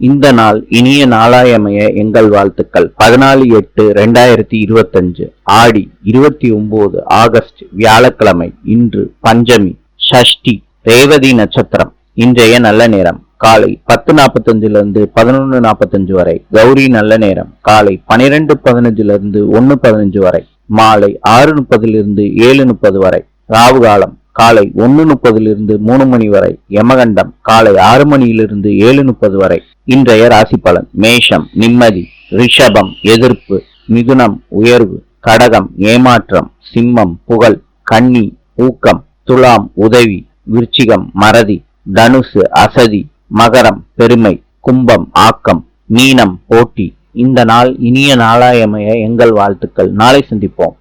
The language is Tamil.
இந்த நாள் இனிய நாளாயமைய எங்கள் வாழ்த்துக்கள். 14/8/2025 ஆடி 29 ஆகஸ்ட் வியாழக்கிழமை. இன்று பஞ்சமி, சஷ்டி, ரேவதி நட்சத்திரம். இன்றைய நல்ல நேரம் காலை 10:45 11:45 வரை. கௌரி நல்ல நேரம் காலை 12:15 1:15 வரை. மாலை 6:30 7:30 வரை. ராவு காலம் காலை 1:30 3 மணி வரை. யமகண்டம் காலை 6 மணியிலிருந்து 7:30 வரை. இன்றைய ராசி பலன்: மேஷம் நிம்மதி, ரிஷபம் எதிர்ப்பு, மிதுனம் உயர்வு, கடகம் ஏமாற்றம், சிம்மம் புகழ், கன்னி ஊக்கம், துலாம் உதவி, விருச்சிகம் மறதி, தனுசு அசதி, மகரம் பெருமை, கும்பம் ஆக்கம், மீனம் போட்டி. இந்த நாள் இனிய நாளாயமைய எங்கள் வாழ்த்துக்கள். நாளை சந்திப்போம்.